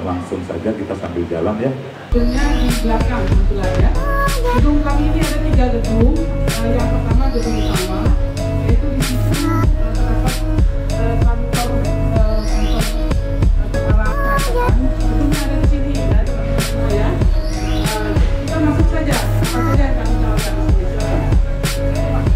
langsung saja kita sambil jalan ya. Gedungnya di belakang kebetulan ya. Gedung kami ini ada 3 gedung. Yang pertama gedung utama, yaitu di situ terdapat kantor kepala kesehatan. Gedungnya ada di sini ya, di belakang ya. Kita masuk saja. Apa saja yang kami tawarkan di sini? Silakan.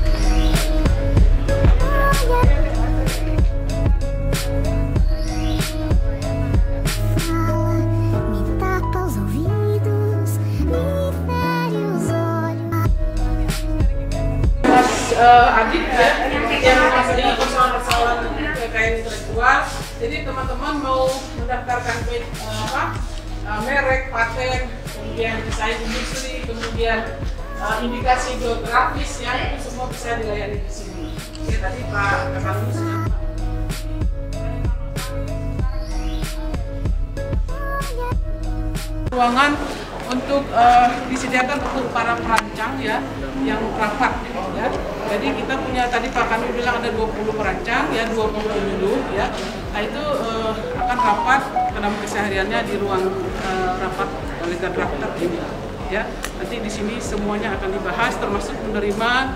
Adik ya, yang masih persoalan-persoalan kekayaan intelektual. Jadi teman-teman mau mendaftarkan merek, paten, kemudian desain industri, kemudian indikasi geografis ya, itu semua bisa dilayani di sini. Oke, tadi Pak Kakak sudah. Ruangan untuk disediakan untuk para perancang ya, yang rapat ya. Jadi kita punya tadi Pak kami bilang ada 20 perancang ya, 20 penyuluh ya. Nah itu akan rapat dalam kesehariannya di ruang rapat Lega Drafter ini ya. Nanti di sini semuanya akan dibahas termasuk menerima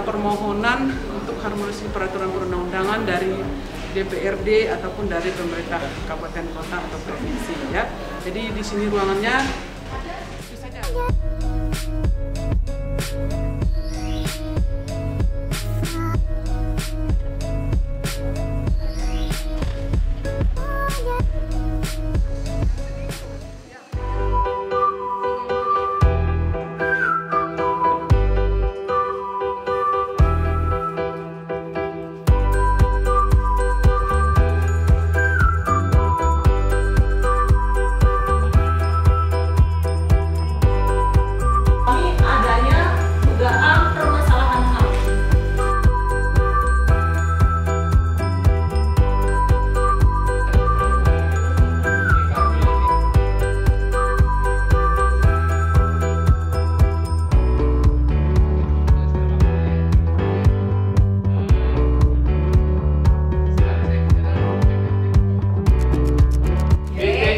permohonan untuk harmonisasi peraturan perundang-undangan dari DPRD ataupun dari pemerintah kabupaten kota atau provinsi ya. Jadi di sini ruangannya itu saja.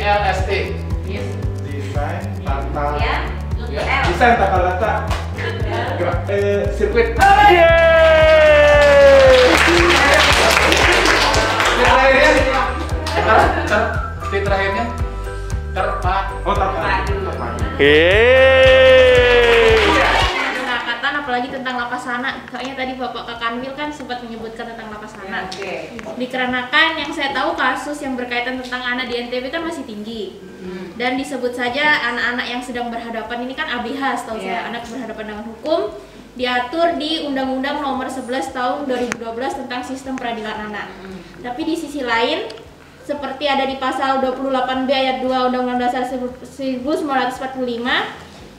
LST. Yes. Desain tata. Ya. Desain tata letak. Sirkuit. Titik terakhirnya terpak. Oh terpadu. Pendekatan apalagi tentang Lapasana. Soalnya tadi Bapak Kakanwil kan sempat menyebutkan tentang Lapasana. Dikarenakan yang saya tahu kasus yang berkaitan tentang anak di NTB kan masih tinggi. Dan disebut saja anak-anak yang sedang berhadapan ini kan ABH, setahu saya, anak berhadapan dengan hukum, diatur di Undang-Undang Nomor 11 Tahun 2012 tentang Sistem Peradilan Anak. Tapi di sisi lain, seperti ada di pasal 28B ayat 2 Undang-Undang Dasar 1945,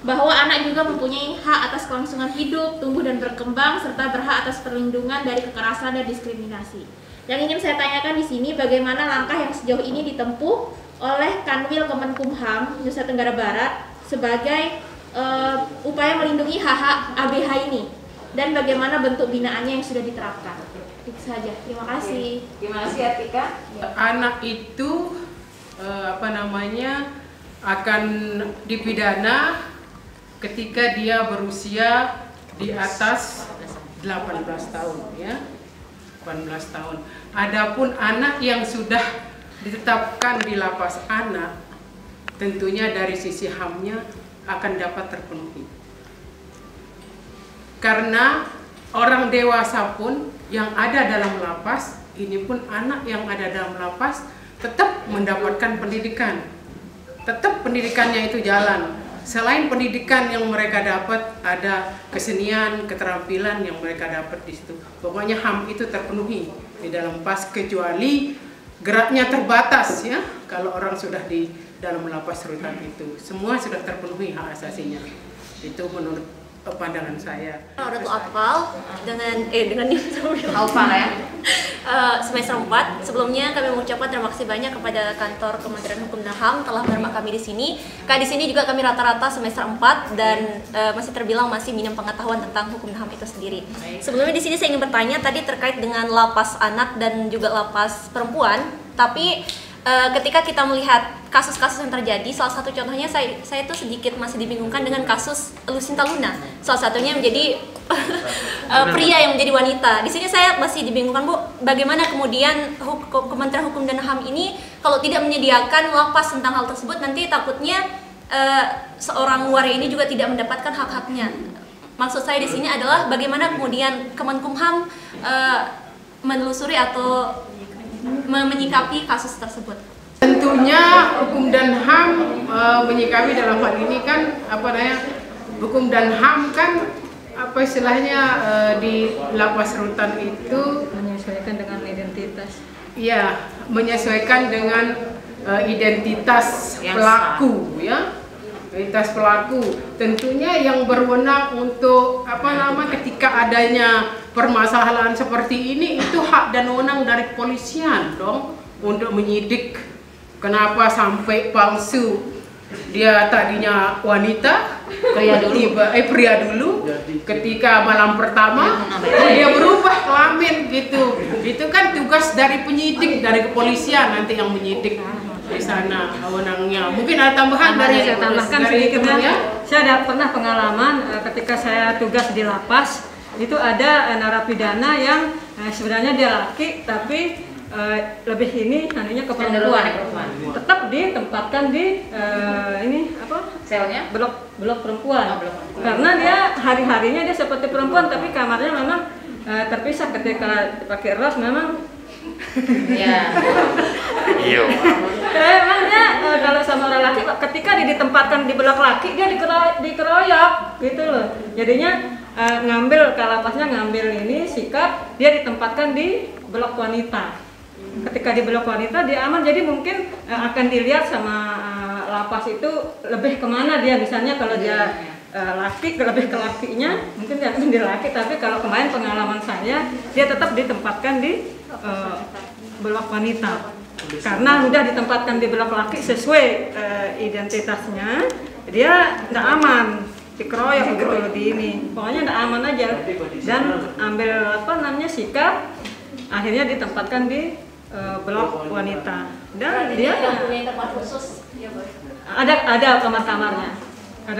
bahwa anak juga mempunyai hak atas kelangsungan hidup, tumbuh dan berkembang, serta berhak atas perlindungan dari kekerasan dan diskriminasi. Yang ingin saya tanyakan di sini, bagaimana langkah yang sejauh ini ditempuh oleh Kanwil Kemenkumham Nusa Tenggara Barat sebagai upaya melindungi hak-hak ABH ini, dan bagaimana bentuk binaannya yang sudah diterapkan. Itu saja. Terima kasih. Terima kasih Atika. Anak itu akan dipidana ketika dia berusia di atas 18 tahun ya. 18 tahun. Adapun anak yang sudah ditetapkan di lapas anak, tentunya dari sisi HAM-nya akan dapat terpenuhi. Karena orang dewasa pun yang ada dalam lapas, ini pun anak yang ada dalam lapas tetap mendapatkan pendidikan. Tetap pendidikannya itu jalan. Selain pendidikan yang mereka dapat, ada kesenian, keterampilan yang mereka dapat di situ. Pokoknya HAM itu terpenuhi di dalam lapas, kecuali geraknya terbatas ya. Kalau orang sudah di dalam lapas rutan itu, semua sudah terpenuhi hak asasinya. Itu menurut pandangan saya. Ratu Akpal dengan Alpal ya. semester 4. Sebelumnya kami mengucapkan terima kasih banyak kepada kantor Kementerian Hukum dan HAM telah menerima kami di sini. Di sini juga kami rata-rata semester 4 dan masih terbilang masih minim pengetahuan tentang hukum dan HAM itu sendiri. Sebelumnya di sini saya ingin bertanya tadi terkait dengan lapas anak dan juga lapas perempuan. Tapi ketika kita melihat kasus-kasus yang terjadi, salah satu contohnya saya tuh sedikit masih dibingungkan dengan kasus Lucinta Luna. Salah satunya menjadi pria yang menjadi wanita. Di sini saya masih dibingungkan, Bu, bagaimana kemudian Kementerian Hukum dan HAM ini kalau tidak menyediakan lapas tentang hal tersebut, nanti takutnya seorang waria ini juga tidak mendapatkan hak-haknya. Maksud saya di sini adalah bagaimana kemudian Kemenkumham menelusuri atau menyikapi kasus tersebut. Tentunya Hukum dan HAM menyikapi dalam hal ini kan Hukum dan HAM kan istilahnya di lapas rutan itu menyesuaikan dengan identitas. Iya, menyesuaikan dengan identitas pelaku ya. Identitas pelaku. Tentunya yang berwenang untuk ketika adanya permasalahan seperti ini itu hak dan wewenang dari kepolisian dong untuk menyidik. Kenapa sampai palsu? Dia tadinya wanita, pria dulu, ketika malam pertama dia berubah kelamin gitu. Itu kan tugas dari penyidik, dari kepolisian nanti yang menyidik di sana wewenangnya. Mungkin ada tambahan dari saya tambahkan sedikit ya. Saya ada pernah pengalaman ketika saya tugas di lapas, itu ada narapidana yang sebenarnya dia laki tapi lebih nantinya ke perempuan. Tetap ditempatkan di selnya blok perempuan. Karena dia hari-harinya dia seperti perempuan tapi kamarnya memang terpisah. Ketika pakai ros memang ya. Iya. Emangnya kalau sama orang laki ketika dia ditempatkan di blok laki dia dikeroyok gitu loh. Jadinya ngambil kalapasnya ngambil ini sikap dia ditempatkan di blok wanita. Ketika di blok wanita dia aman, jadi mungkin akan dilihat sama lapas itu lebih kemana dia, misalnya kalau dia laki lebih ke lakinya, mungkin dia akan di laki, tapi kalau kemarin pengalaman saya dia tetap ditempatkan di blok wanita karena sudah ditempatkan di blok laki sesuai identitasnya, dia nggak aman, dikeroyok gitu loh di ini, pokoknya nggak aman aja dan ambil sikap akhirnya ditempatkan di blok wanita dan dia punya tempat khusus ya, Bu? Ada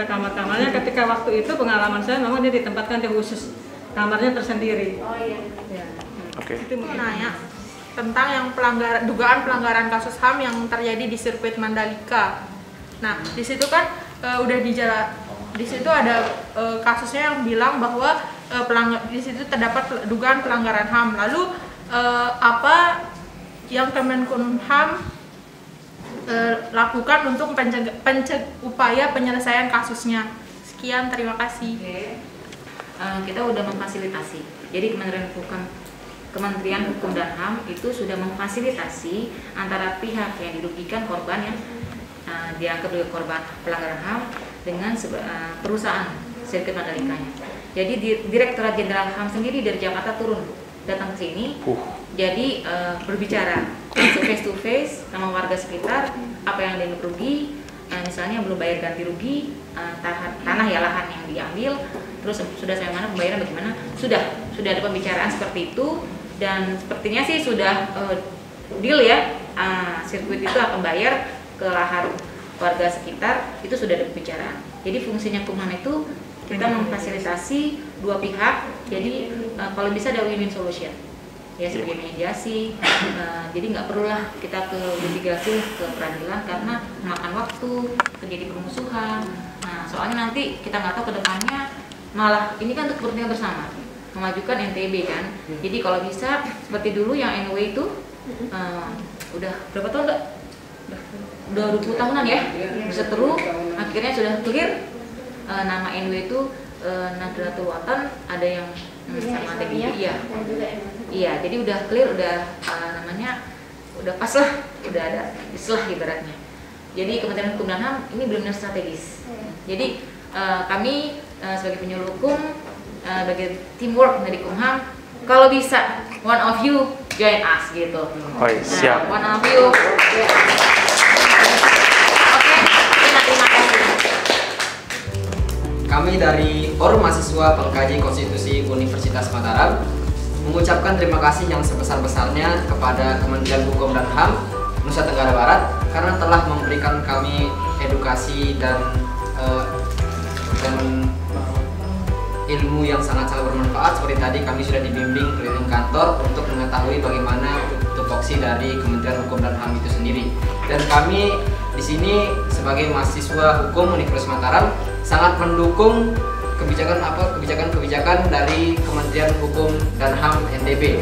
kamar-kamarnya ketika waktu itu pengalaman saya memang dia ditempatkan di khusus kamarnya tersendiri. Oh iya. Ya. Oke. Itu mungkin. Nanya tentang yang dugaan pelanggaran kasus HAM yang terjadi di sirkuit Mandalika. Nah, di situ kan di situ ada kasusnya yang bilang bahwa di situ terdapat dugaan pelanggaran HAM. Lalu apa yang Kemenkumham lakukan untuk upaya penyelesaian kasusnya? Sekian, terima kasih. Kita udah memfasilitasi. Jadi Kementerian Hukum dan HAM itu sudah memfasilitasi antara pihak yang dirugikan, korban yang dianggap sebagai korban pelanggaran HAM dengan perusahaan sirkuit Mandalikanya. Jadi Direktorat Jenderal HAM sendiri dari Jakarta turun datang ke sini. Jadi berbicara face to face sama warga sekitar apa yang dianggap rugi, misalnya belum bayar ganti rugi tanah ya, lahan yang diambil, terus sudah saya mana pembayaran bagaimana, sudah ada pembicaraan seperti itu dan sepertinya sih sudah deal ya, sirkuit itu akan bayar ke lahan warga sekitar, itu sudah ada pembicaraan. Jadi fungsinya Kumham itu kita memfasilitasi dua pihak, jadi kalau bisa ada win-win solution ya, sebagai mediasi. Jadi nggak perlulah kita ke litigasi, ke peradilan karena memakan waktu, terjadi permusuhan. Nah, soalnya nanti kita nggak tahu ke depannya malah ini kan untuk kepentingan bersama, memajukan NTB kan. Jadi kalau bisa seperti dulu yang NW itu udah berapa tahun nggak? Udah 20 tahunan ya, berseteru, akhirnya sudah clear nama NW itu Nahdlatul Watan, ada yang sama TBI ya. Iya, jadi udah clear, udah namanya udah pas lah, udah ada islah ibaratnya. Jadi Kementerian Hukum dan HAM ini benar-benar strategis. Jadi kami sebagai penyuluh hukum, sebagai teamwork dari Kumham, kalau bisa one of you join us gitu. Oh, siap. One of you. Oke, terima kasih. Kami dari Forum Mahasiswa Pengkaji Konstitusi Universitas Mataram mengucapkan terima kasih yang sebesar-besarnya kepada Kementerian Hukum dan HAM Nusa Tenggara Barat karena telah memberikan kami edukasi dan ilmu yang sangat-sangat bermanfaat. Seperti tadi kami sudah dibimbing keliling kantor untuk mengetahui bagaimana tupoksi dari Kementerian Hukum dan HAM itu sendiri. Dan kami di sini sebagai mahasiswa hukum Universitas Mataram sangat mendukung kebijakan dari Kementerian Hukum dan HAM NTB.